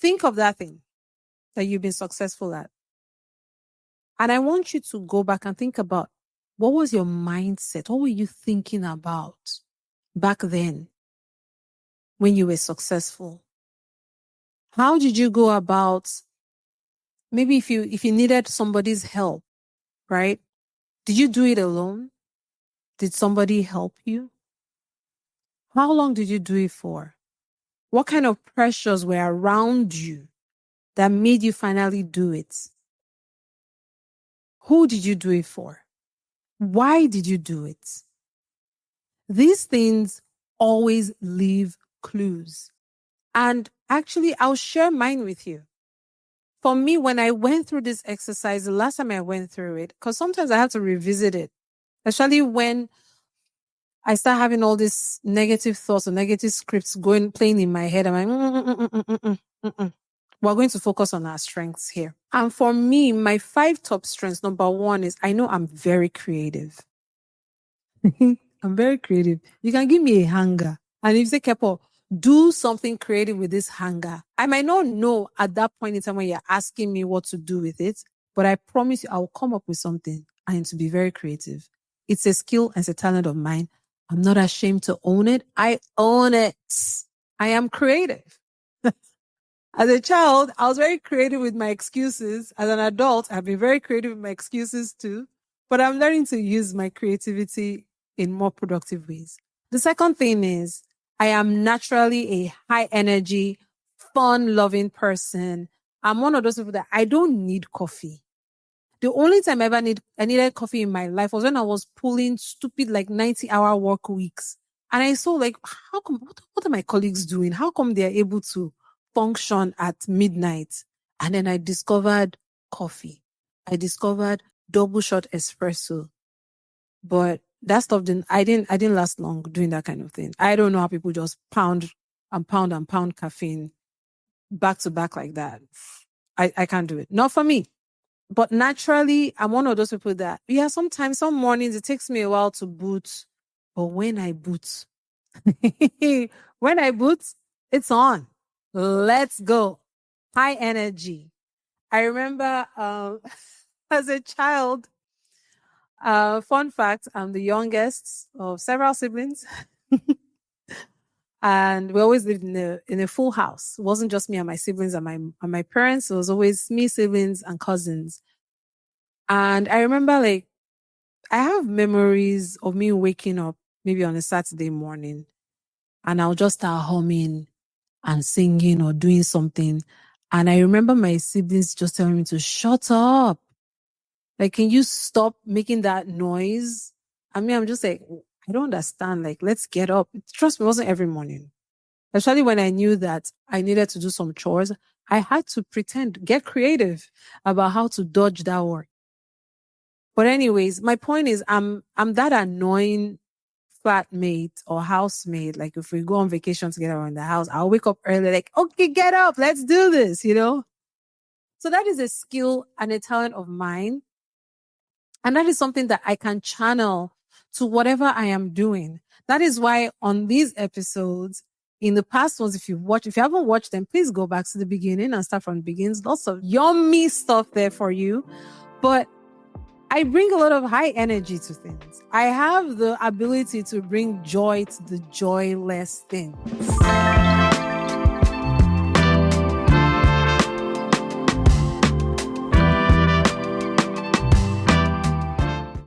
Think of that thing that you've been successful at. And I want you to go back and think about, what was your mindset? What were you thinking about back then when you were successful? How did you go about, maybe if you needed somebody's help, right? Did you do it alone? Did somebody help you? How long did you do it for? What kind of pressures were around you that made you finally do it? Who did you do it for? Why did you do it? These things always leave clues. And actually, I'll share mine with you. For me, when I went through this exercise, the last time I went through it, because sometimes I have to revisit it, especially when I start having all these negative thoughts or negative scripts playing in my head. I'm like, We're going to focus on our strengths here. And for me, my 5 top strengths, number 1 is I know I'm very creative. I'm very creative. You can give me a hanger. And if you say, Kepo, do something creative with this hanger. I might not know at that point in time when you're asking me what to do with it, but I promise you, I will come up with something and to be very creative. It's a skill and it's a talent of mine. I'm not ashamed to own it. I own it. I am creative. As a child, I was very creative with my excuses. As an adult, I've been very creative with my excuses too. But I'm learning to use my creativity in more productive ways. The second thing is I am naturally a high energy, fun-loving person. I'm one of those people that I don't need coffee. The only time I needed coffee in my life was when I was pulling stupid 90-hour work weeks. And I saw how come, what are my colleagues doing? How come they're able to function at midnight? And then I discovered coffee. I discovered double shot espresso. But that stuff I didn't last long doing that kind of thing. I don't know how people just pound caffeine back to back like that. I can't do it. Not for me. But naturally, I'm one of those people that, sometimes, some mornings, it takes me a while to boot. But when I boot, it's on. Let's go. High energy. I remember as a child, fun fact, I'm the youngest of several siblings. And we always lived in a full house. It wasn't just me and my siblings and my parents. It was always me, siblings, and cousins. And I remember I have memories of me waking up maybe on a Saturday morning and I'll just start humming and singing or doing something. And I remember my siblings just telling me to shut up. Can you stop making that noise? I mean, I'm just I don't understand. Let's get up. Trust me, it wasn't every morning. Especially when I knew that I needed to do some chores, I had to get creative about how to dodge that work. But anyways, my point is I'm that annoying flatmate or housemate. If we go on vacation together around the house, I'll wake up early, okay, get up, let's do this, So that is a skill and a talent of mine. And that is something that I can channel to whatever I am doing. That is why on these episodes, in the past ones, if you haven't watched them, please go back to the beginning and start from the beginning. Lots of yummy stuff there for you. But I bring a lot of high energy to things. I have the ability to bring joy to the joyless things.